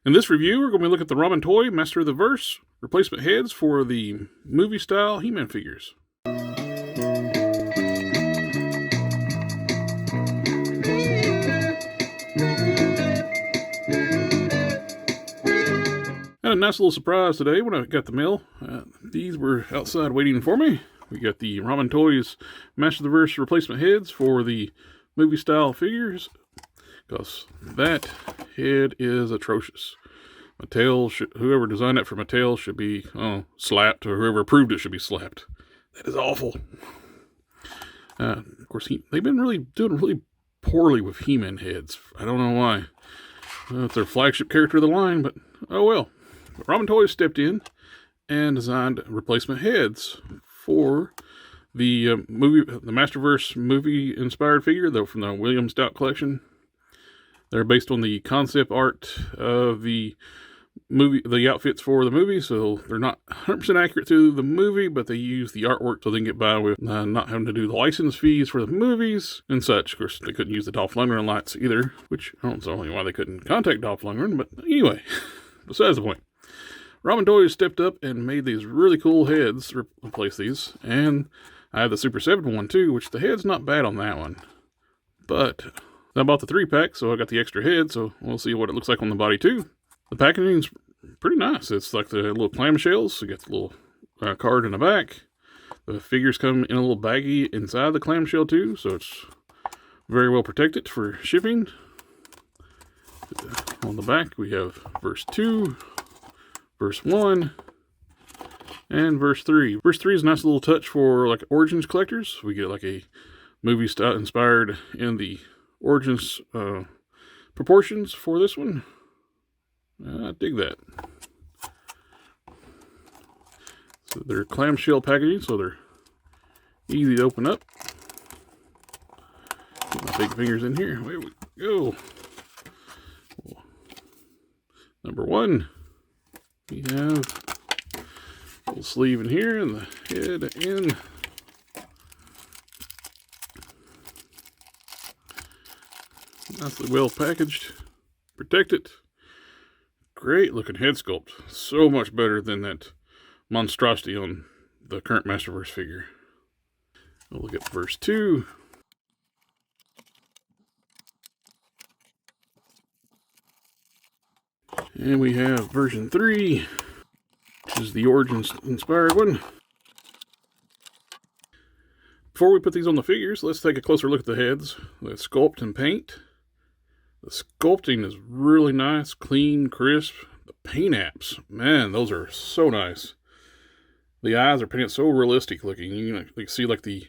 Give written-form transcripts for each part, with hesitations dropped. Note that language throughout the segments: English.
In this review, we're going to look at the Ramen Toy Master of the Verse replacement heads for the movie-style He-Man figures. Had a nice little surprise today when I got the mail. These were outside waiting for me. We got the Ramen Toys Master of the Verse replacement heads for the movie-style figures, because that head is atrocious. Mattel, whoever designed that for Mattel should be slapped, or whoever approved it should be slapped. That is awful. Of course, they've been doing really poorly with He-Man heads. I don't know why. It's their flagship character of the line, but oh well. Ramen Toys stepped in and designed replacement heads for the the Masterverse movie-inspired figure, though from the William Stout collection. They're based on the concept art of the outfits for the movie, so they're not 100% accurate to the movie, but they use the artwork so they can get by with not having to do the license fees for the movies and such. Of course, they couldn't use the Dolph Lundgren lights either, which I don't know why they couldn't contact Dolph Lundgren, but anyway, besides the point. Ramen Toys stepped up and made these really cool heads to replace these, and I have the Super 7 one too, which the head's not bad on that one. But I bought the 3-pack, so I got the extra head, so we'll see what it looks like on the body too. The packaging's pretty nice. It's like the little clamshells. You get the little card in the back. The figures come in a little baggie inside the clamshell too, so it's very well protected for shipping. On the back we have verse 2, verse 1, and verse 3. Verse 3 is a nice little touch for like Origins collectors. We get like a movie style inspired in the Origins proportions for this one. I dig that. So they're clamshell packaging, so they're easy to open up. Get my big fingers in here. There we go. Number 1, we have a little sleeve in here and the head in. Nicely well packaged, protected. Great looking head sculpt. So much better than that monstrosity on the current Masterverse figure. We'll look at verse 2. And we have version 3, which is the Origins inspired one. Before we put these on the figures, let's take a closer look at the heads. Let's sculpt and paint. The sculpting is really nice, clean, crisp. The paint apps, man, those are so nice. The eyes are painted so realistic looking. You can see like the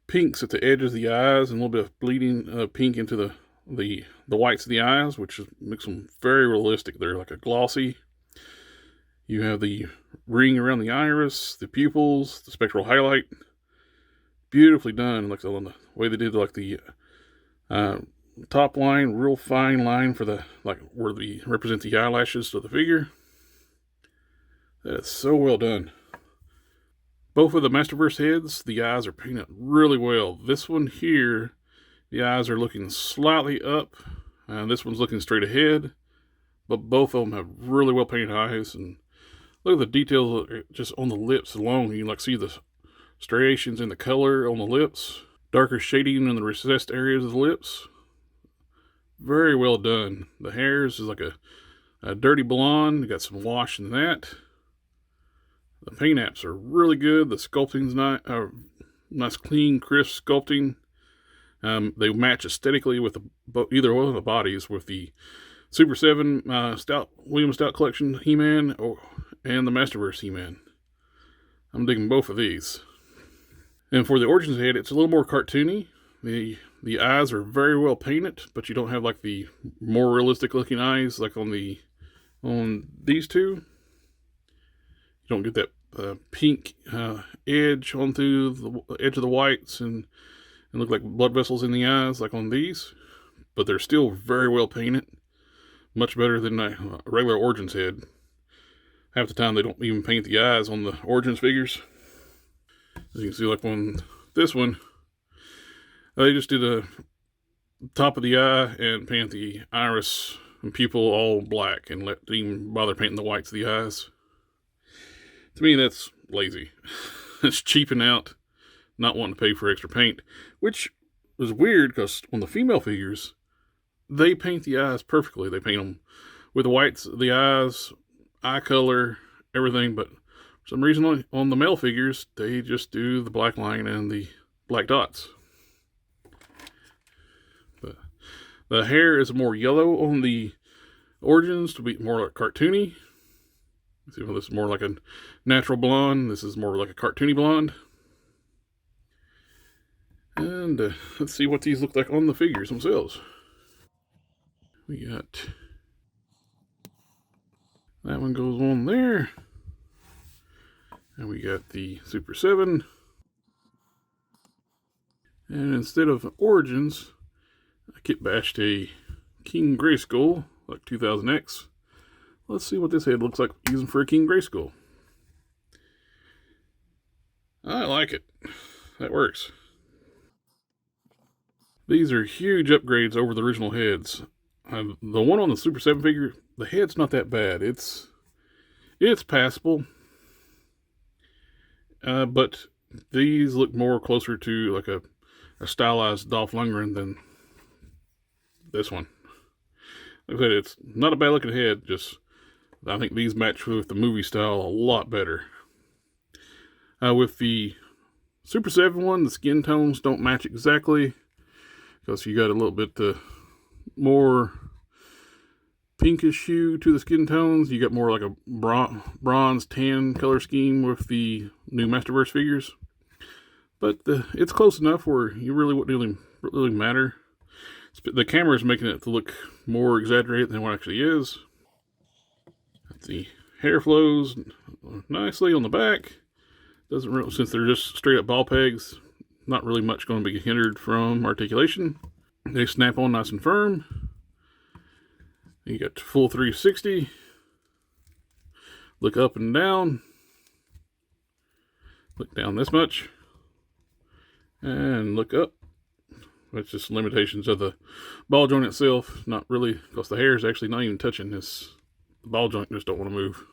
pinks at the edges of the eyes and a little bit of bleeding pink into the whites of the eyes, which makes them very realistic. They're like a glossy. You have the ring around the iris, the pupils, the spectral highlight. Beautifully done. Like the way they did like the top line, real fine line for the where they represent the eyelashes of the figure. That's so well done. Both of the Masterverse heads, the eyes are painted really well. This one here, the eyes are looking slightly up, and this one's looking straight ahead. But both of them have really well painted eyes, and look at the details just on the lips alone. You can like see the striations in the color on the lips, darker shading in the recessed areas of the lips. Very well done. The hairs is like a dirty blonde. You got some wash in that. The paint apps are really good. The sculpting's nice, clean, crisp sculpting. They match aesthetically with either one of the bodies with the Super 7 William Stout Collection He-Man and the Masterverse He-Man. I'm digging both of these. And for the Origins head, it's a little more cartoony. The eyes are very well painted, but you don't have like the more realistic looking eyes like on these two. You don't get that pink edge onto the edge of the whites and look like blood vessels in the eyes like on these. But they're still very well painted. Much better than a regular Origins head. Half the time they don't even paint the eyes on the Origins figures. As you can see, like on this one, they just did a top of the eye and paint the iris and pupil all black and didn't even bother painting the whites of the eyes. To me, that's lazy. It's cheaping out, not wanting to pay for extra paint, which is weird because on the female figures, they paint the eyes perfectly. They paint them with the whites, the eyes, eye color, everything, but for some reason on the male figures, they just do the black line and the black dots. But the hair is more yellow on the Origins to be more like cartoony. See, well, this is more like a natural blonde. This is more like a cartoony blonde. And let's see what these look like on the figures themselves. We got that one goes on there. And we got the Super 7. And instead of Origins, I kit bashed a King Grayskull, like 2000X. Let's see what this head looks like using for a King Grayskull. I like it. That works. These are huge upgrades over the original heads. The one on the Super 7 figure, the head's not that bad. It's passable. But these look more closer to like a stylized Dolph Lundgren than this one. Like I said, it's not a bad looking head, just I think these match with the movie style a lot better. With the Super 7 one, the skin tones don't match exactly, because you got a little bit more pinkish hue to the skin tones. You got more like a bronze tan color scheme with the new Masterverse figures. But it's close enough where you really wouldn't really matter. The camera is making it to look more exaggerated than what it actually is. The hair flows nicely on the back. Doesn't really, since they're just straight up ball pegs, not really much going to be hindered from articulation. They snap on nice and firm. You got full 360. Look up and down. Look down this much. And look up. That's just limitations of the ball joint itself. Not really, because the hair is actually not even touching this. The ball joint just don't want to move.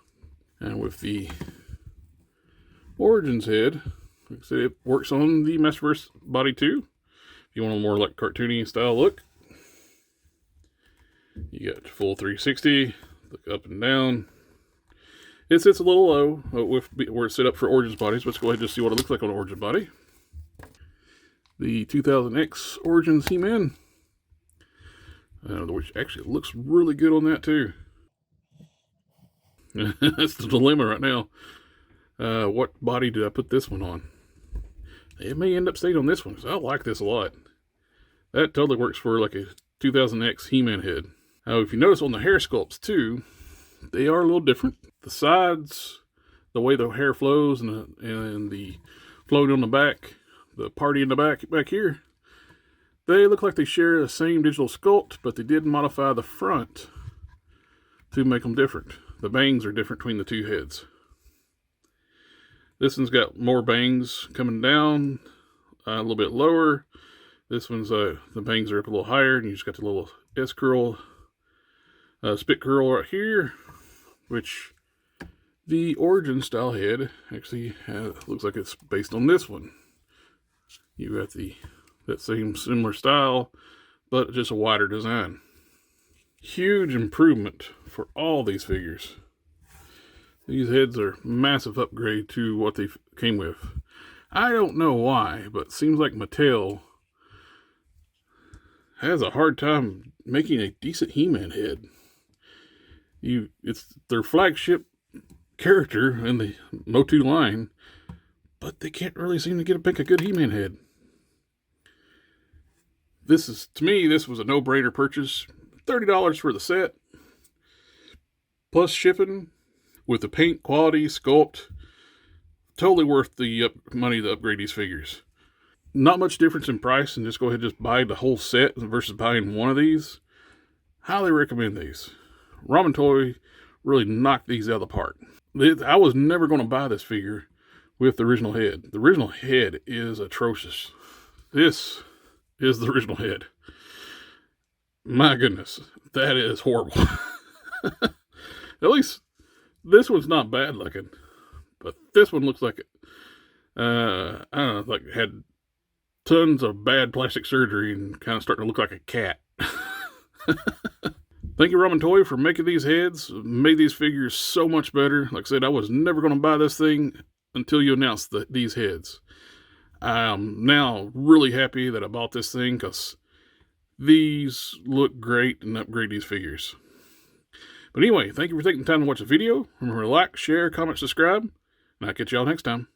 And with the Origins head, like I said, it works on the Masterverse body too. If you want a more like cartoony style look, you got full 360. Look up and down. It sits a little low with where it's set up for Origins bodies. Let's go ahead and just see what it looks like on an Origins body. The 2000X Origins He-Man, which actually looks really good on that too. That's the dilemma right now. What body did I put this one on? It may end up staying on this one, because I like this a lot. That totally works for like a 2000X He-Man head. Now, if you notice on the hair sculpts too, they are a little different. The sides, the way the hair flows, and the floating on the back, the party in the back here, they look like they share the same digital sculpt, but they did modify the front to make them different. The bangs are different between the two heads. This one's got more bangs coming down, a little bit lower. This one's, the bangs are up a little higher, and you just got the little S-curl, spit curl right here, which the Origin style head actually looks like it's based on this one. You got that same similar style, but just a wider design. Huge improvement for all these figures. These heads are massive upgrade to what they came with. I don't know why, but it seems like Mattel has a hard time making a decent He-Man head. It's their flagship character in the MOTU line, but they can't really seem to pick a good He-Man head. To me, this was a no-brainer purchase. $30 for the set, plus shipping, with the paint quality, sculpt. Totally worth the money to upgrade these figures. Not much difference in price, and just go ahead and just buy the whole set versus buying one of these. Highly recommend these. Ramen Toy really knocked these out of the park. I was never going to buy this figure with the original head. The original head is atrocious. This is the original head. My goodness, that is horrible. At least this one's not bad looking, but this one looks like it. I don't know, like it had tons of bad plastic surgery and kind of starting to look like a cat. Thank you, Ramen Toy, for making these heads. Made these figures so much better. Like I said, I was never going to buy this thing until you announced these heads. I'm now really happy that I bought this thing because these look great and upgrade these figures. But anyway, thank you for taking the time to watch the video. Remember to like, share, comment, subscribe, and I'll catch y'all next time.